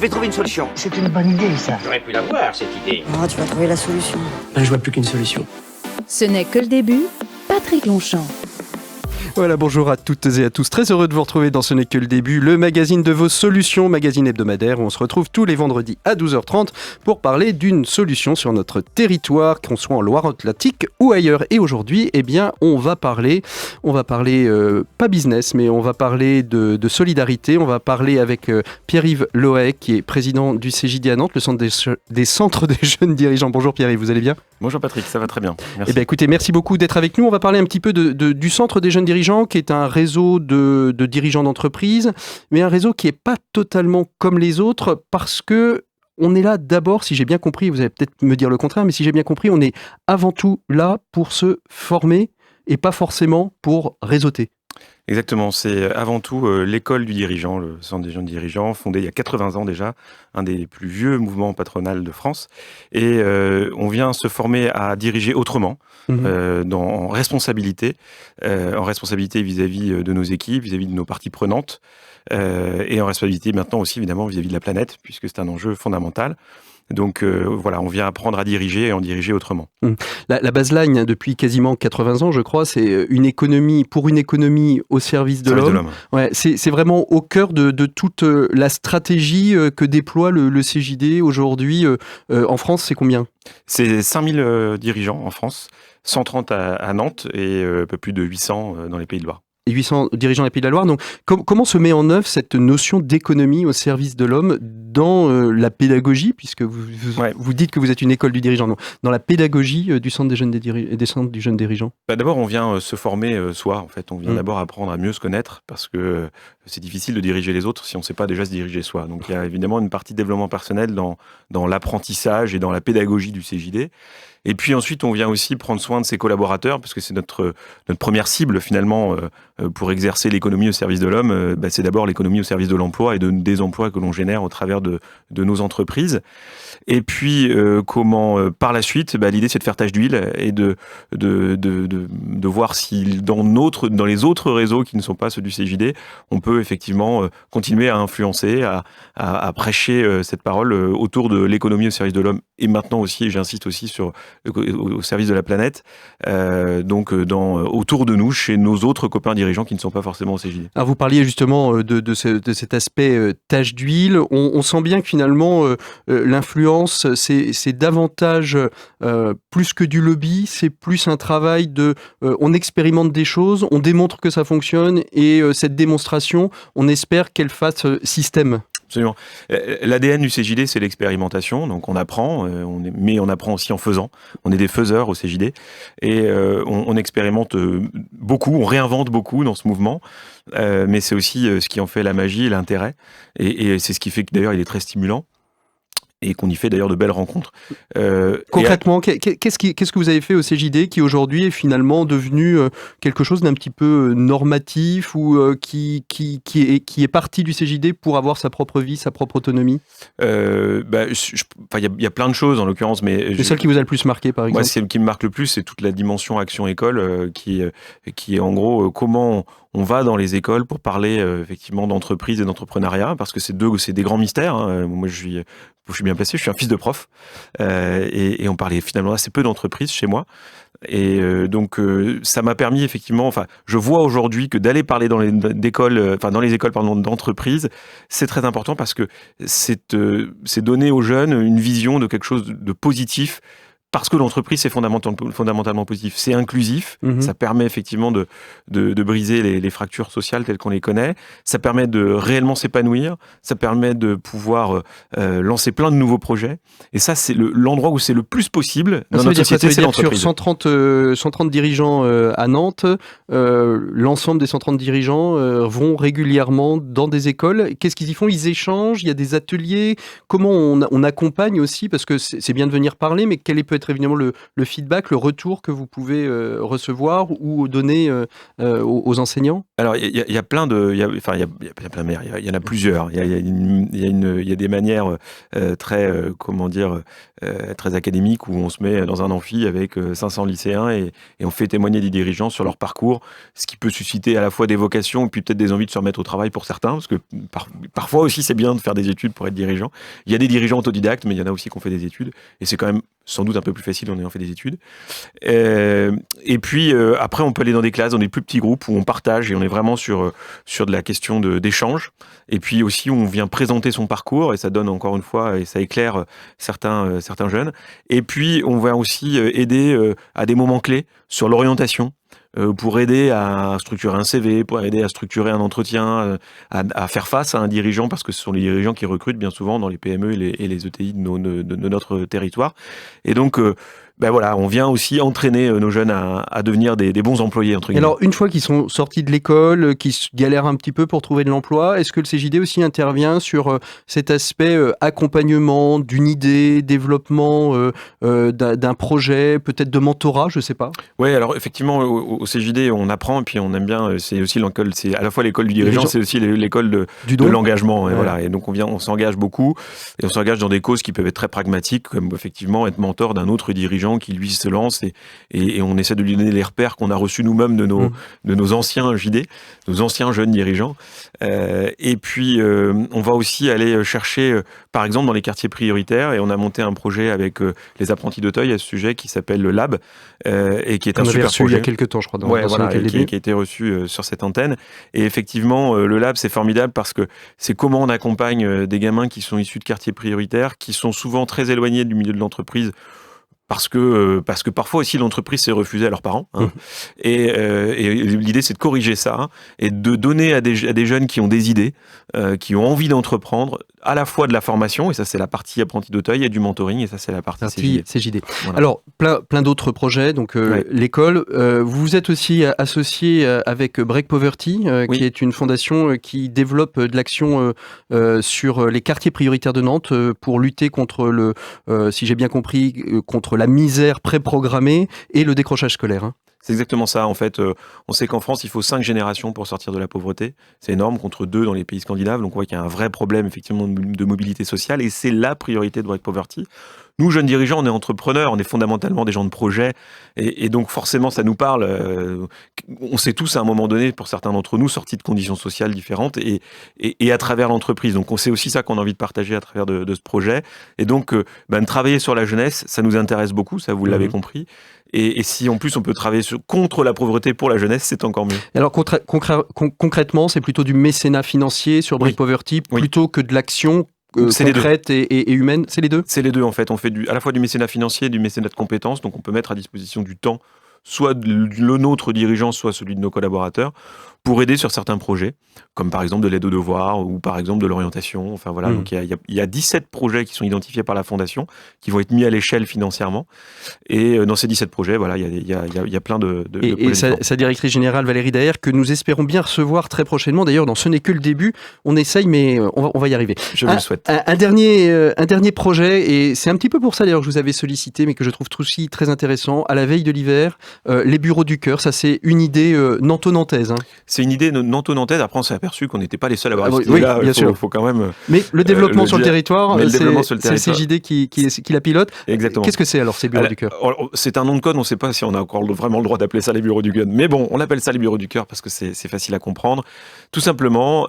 vais trouver une solution. C'est une bonne idée, ça. J'aurais pu l'avoir, cette idée. Oh, tu vas trouver la solution. Je vois plus qu'une solution. Ce n'est que le début. Patrick Longchamp. Voilà, bonjour à toutes et à tous. Très heureux de vous retrouver dans Ce n'est que le début, le magazine de vos solutions, magazine hebdomadaire où on se retrouve tous les vendredis à 12h30 pour parler d'une solution sur notre territoire, qu'on soit en Loire-Atlantique ou ailleurs. Et aujourd'hui, eh bien, on va parler pas business, mais on va parler de solidarité. On va parler avec Pierre-Yves Lohay, qui est président du CJD à Nantes, le centre des centres des jeunes dirigeants. Bonjour Pierre-Yves, vous allez bien ? Bonjour Patrick, ça va très bien. Merci. Eh bien, écoutez, merci beaucoup d'être avec nous. On va parler un petit peu du centre des jeunes dirigeants, qui est un réseau de dirigeants d'entreprise, mais un réseau qui n'est pas totalement comme les autres, parce que on est là d'abord, si j'ai bien compris, vous allez peut-être me dire le contraire, mais si j'ai bien compris, on est avant tout là pour se former et pas forcément pour réseauter. Exactement, c'est avant tout l'école du dirigeant, le centre des jeunes dirigeants, fondé il y a 80 ans déjà, un des plus vieux mouvements patronaux de France. Et on vient se former à diriger autrement, en responsabilité vis-à-vis de nos équipes, vis-à-vis de nos parties prenantes, et en responsabilité maintenant aussi évidemment vis-à-vis de la planète, puisque c'est un enjeu fondamental. Donc voilà, on vient apprendre à diriger et en diriger autrement. La baseline, depuis quasiment 80 ans, je crois, c'est une économie au service de l'homme. Ouais, c'est vraiment au cœur de toute la stratégie que déploie le CJD aujourd'hui. En France, c'est combien ? C'est 5000 dirigeants en France, 130 à Nantes et un peu plus de 800 dans les Pays de Loire. 800 dirigeants des Pays de la Loire. Donc, comment se met en œuvre cette notion d'économie au service de l'homme dans la pédagogie, puisque vous dites que vous êtes une école du dirigeant, donc, dans la pédagogie du centre des centres du jeune dirigeant? D'abord, on vient se former soi. En fait, on vient d'abord apprendre à mieux se connaître, parce que c'est difficile de diriger les autres si on ne sait pas déjà se diriger soi. Donc, il y a évidemment une partie de développement personnel dans l'apprentissage et dans la pédagogie du CJD. Et puis ensuite, on vient aussi prendre soin de ses collaborateurs, parce que c'est notre première cible finalement pour exercer l'économie au service de l'homme. C'est d'abord l'économie au service de l'emploi et des emplois que l'on génère au travers de nos entreprises. Et puis par la suite, l'idée c'est de faire tâche d'huile et de voir si dans les autres réseaux qui ne sont pas ceux du CJD, on peut effectivement continuer à influencer, à prêcher cette parole autour de l'économie au service de l'homme. Et maintenant aussi, j'insiste aussi au service de la planète, autour de nous, chez nos autres copains dirigeants qui ne sont pas forcément au CJD. Alors vous parliez justement de cet aspect tâche d'huile. On sent bien que finalement l'influence, c'est davantage plus que du lobby, c'est plus un travail on expérimente des choses, on démontre que ça fonctionne, et cette démonstration, on espère qu'elle fasse système. Absolument. L'ADN du CJD, c'est l'expérimentation. Donc on apprend, mais on apprend aussi en faisant. On est des faiseurs au CJD et on expérimente beaucoup, on réinvente beaucoup dans ce mouvement. Mais c'est aussi ce qui en fait la magie et l'intérêt. Et c'est ce qui fait que d'ailleurs il est très stimulant. Et qu'on y fait d'ailleurs de belles rencontres. Concrètement, qu'est-ce que vous avez fait au CJD qui aujourd'hui est finalement devenu quelque chose d'un petit peu normatif, ou qui est parti du CJD pour avoir sa propre vie, sa propre autonomie? Il y a plein de choses en l'occurrence, mais celle qui vous a le plus marqué, par exemple? Moi, celle qui me marque le plus, c'est toute la dimension action-école qui est en gros comment on va dans les écoles pour parler effectivement d'entreprise et d'entrepreneuriat, parce que c'est des grands mystères. Hein. Moi, je suis bien placé, je suis un fils de prof, et on parlait finalement assez peu d'entreprises chez moi. Et donc ça m'a permis effectivement, je vois aujourd'hui que d'aller parler dans les écoles d'entreprise, c'est très important, parce que c'est donner aux jeunes une vision de quelque chose de positif. Parce que l'entreprise, c'est fondamentalement positif. C'est inclusif, ça permet effectivement de briser les fractures sociales telles qu'on les connaît, ça permet de réellement s'épanouir, ça permet de pouvoir lancer plein de nouveaux projets. Et ça, c'est l'endroit où c'est le plus possible dans notre société, c'est l'entreprise. Sur 130 dirigeants à Nantes, l'ensemble des 130 dirigeants vont régulièrement dans des écoles. Qu'est-ce qu'ils y font? Ils échangent, il y a des ateliers. Comment on accompagne aussi? Parce que c'est bien de venir parler, mais quelle est peut-être peut-être évidemment le feedback, le retour que vous pouvez recevoir ou donner aux enseignants? Alors, il y a plein de, il y a plein de manières. Il y en a plusieurs. Il y a des manières très, très académiques où on se met dans un amphi avec 500 lycéens et on fait témoigner des dirigeants sur leur parcours, ce qui peut susciter à la fois des vocations et puis peut-être des envies de se remettre au travail pour certains, parce que parfois aussi c'est bien de faire des études pour être dirigeant. Il y a des dirigeants autodidactes, mais il y en a aussi qui ont fait des études et c'est quand même sans doute un peu plus facile en ayant fait des études. Et puis après, on peut aller dans des classes, dans des plus petits groupes où on partage et on est vraiment sur de la question d'échange. Et puis aussi, on vient présenter son parcours et ça donne encore une fois, et ça éclaire certains jeunes. Et puis, on va aussi aider à des moments clés sur l'orientation, pour aider à structurer un CV, pour aider à structurer un entretien, à faire face à un dirigeant, parce que ce sont les dirigeants qui recrutent bien souvent dans les PME et les ETI de notre territoire. Et donc, voilà, on vient aussi entraîner nos jeunes à devenir des bons employés, entre guillemets. Alors, une fois qu'ils sont sortis de l'école, qu'ils galèrent un petit peu pour trouver de l'emploi, est-ce que le CJD aussi intervient sur cet aspect accompagnement d'une idée, développement d'un projet, peut-être de mentorat, je ne sais pas? Oui, alors effectivement, au CJD, on apprend et puis on aime bien, c'est aussi l'école, c'est à la fois l'école du dirigeant, c'est aussi l'école de l'engagement. Et, voilà. Et donc, on s'engage beaucoup et on s'engage dans des causes qui peuvent être très pragmatiques, comme effectivement être mentor d'un autre dirigeant qui lui se lance et on essaie de lui donner les repères qu'on a reçus nous-mêmes de nos anciens JD, nos anciens jeunes dirigeants. Et puis on va aussi aller chercher, par exemple dans les quartiers prioritaires, et on a monté un projet avec les apprentis d'Auteuil à ce sujet qui s'appelle le Lab et qui est un super projet. Il y a quelques temps, je crois, qui a été reçu sur cette antenne. Et effectivement, le Lab, c'est formidable parce que c'est comment on accompagne des gamins qui sont issus de quartiers prioritaires, qui sont souvent très éloignés du milieu de l'entreprise, parce que parfois aussi l'entreprise s'est refusée à leurs parents. Et l'idée, c'est de corriger ça et de donner à des jeunes qui ont des idées, qui ont envie d'entreprendre, à la fois de la formation, et ça c'est la partie apprenti d'Auteuil, et du mentoring, et ça c'est la partie CJD. Voilà. Alors, plein d'autres projets, donc l'école. Vous êtes aussi associé avec Break Poverty, qui est une fondation qui développe de l'action sur les quartiers prioritaires de Nantes pour lutter contre si j'ai bien compris, contre la misère préprogrammée et le décrochage scolaire. C'est exactement ça. En fait, on sait qu'en France, il faut 5 générations pour sortir de la pauvreté. C'est énorme, contre 2 dans les pays scandinaves. Donc, on voit qu'il y a un vrai problème, effectivement, de mobilité sociale. Et c'est la priorité de Break Poverty. Nous, jeunes dirigeants, on est entrepreneurs, on est fondamentalement des gens de projet. Et donc, forcément, ça nous parle. On s'est tous, à un moment donné, pour certains d'entre nous, sortis de conditions sociales différentes et à travers l'entreprise. Donc, c'est aussi ça qu'on a envie de partager à travers de ce projet. Et donc, de travailler sur la jeunesse, ça nous intéresse beaucoup, ça, vous l'avez compris. Et si en plus on peut travailler contre la pauvreté pour la jeunesse, c'est encore mieux. Alors concrètement, c'est plutôt du mécénat financier sur Break Poverty plutôt que de l'action concrète et humaine. C'est les deux? C'est les deux en fait. On fait à la fois du mécénat financier et du mécénat de compétences. Donc on peut mettre à disposition du temps, soit le nôtre dirigeant, soit celui de nos collaborateurs, pour aider sur certains projets, comme par exemple de l'aide aux devoirs ou par exemple de l'orientation. Enfin voilà, donc il y a 17 projets qui sont identifiés par la Fondation, qui vont être mis à l'échelle financièrement. Et dans ces 17 projets, voilà, il y a plein de et sa directrice générale, Valérie Daher, que nous espérons bien recevoir très prochainement. D'ailleurs, dans Ce n'est que le début, on essaye, mais on va y arriver. Je vous le souhaite. Un dernier projet, et c'est un petit peu pour ça d'ailleurs que je vous avais sollicité, mais que je trouve aussi très intéressant, à la veille de l'hiver, les bureaux du cœur. Ça, c'est une idée nanto-nantaise. C'est une idée nanto-nantaise. Après, on s'est aperçu qu'on n'était pas les seuls à avoir cette idée. Là. Bien sûr. Faut quand même. Mais le développement sur le territoire, c'est le CJD qui la pilote. Exactement. Qu'est-ce que c'est alors ces bureaux du cœur? C'est un nom de code. On ne sait pas si on a encore vraiment le droit d'appeler ça les bureaux du cœur. Mais bon, on appelle ça les bureaux du cœur parce que c'est facile à comprendre. Tout simplement,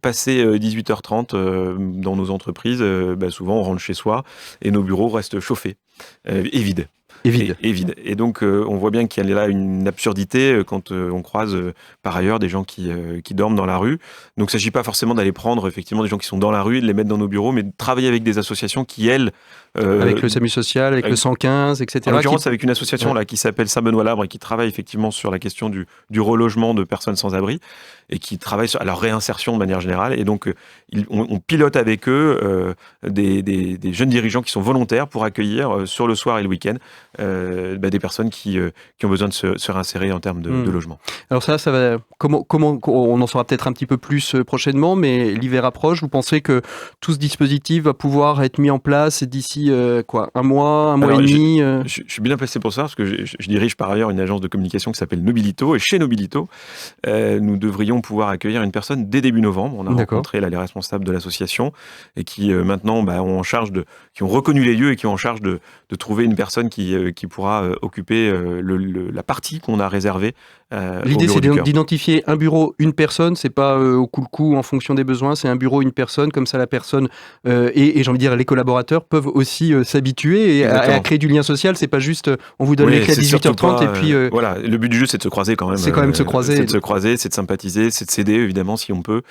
passer 18h30 dans nos entreprises, souvent on rentre chez soi et nos bureaux restent chauffés et vides. Et vide. Et donc, on voit bien qu'il y a là une absurdité quand on croise par ailleurs des gens qui dorment dans la rue. Donc, il ne s'agit pas forcément d'aller prendre effectivement des gens qui sont dans la rue et de les mettre dans nos bureaux, mais de travailler avec des associations qui, elles... avec le SAMU social, avec le 115, etc. En l'occurrence, avec une association là, qui s'appelle Saint-Benoît-Labre et qui travaille effectivement sur la question du relogement de personnes sans abri et qui travaille sur leur réinsertion de manière générale. Et donc, on pilote avec eux des jeunes dirigeants qui sont volontaires pour accueillir sur le soir et le week-end des personnes qui ont besoin de se réinsérer en termes de logement. Alors ça va. Comment on en saura peut-être un petit peu plus prochainement, mais l'hiver approche. Vous pensez que tout ce dispositif va pouvoir être mis en place d'ici un mois et demi Je suis bien placé pour ça parce que je dirige par ailleurs une agence de communication qui s'appelle Nobilito, et chez Nobilito, nous devrions pouvoir accueillir une personne dès début novembre. On a rencontré là les responsables de l'association et qui maintenant qui ont reconnu les lieux et qui ont en charge de trouver une personne qui pourra occuper la partie qu'on a réservée. L'idée, c'est d'identifier un bureau, une personne. C'est pas au coup en fonction des besoins. C'est un bureau, une personne. Comme ça, la personne et j'ai envie de dire les collaborateurs peuvent aussi s'habituer à créer du lien social. C'est pas juste on vous donne les clés à 18h30 et puis voilà. Le but du jeu, c'est de se croiser quand même. C'est quand même de se croiser. C'est de se croiser, c'est de sympathiser, c'est de s'aider évidemment si on peut.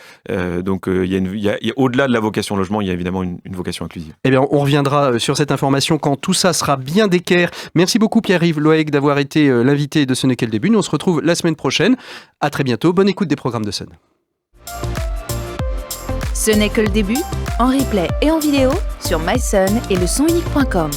Donc il y a au-delà de la vocation logement, il y a évidemment une vocation inclusive. Eh bien, on reviendra sur cette information quand tout ça sera bien d'équerre. Merci beaucoup Pierre-Yves Loeg d'avoir été l'invité de Ce n'est que le début. Nous on se retrouve la semaine prochaine. À très bientôt. Bonne écoute des programmes de Sun. Ce n'est que le début, en replay et en vidéo sur mysun et le sonunique.com.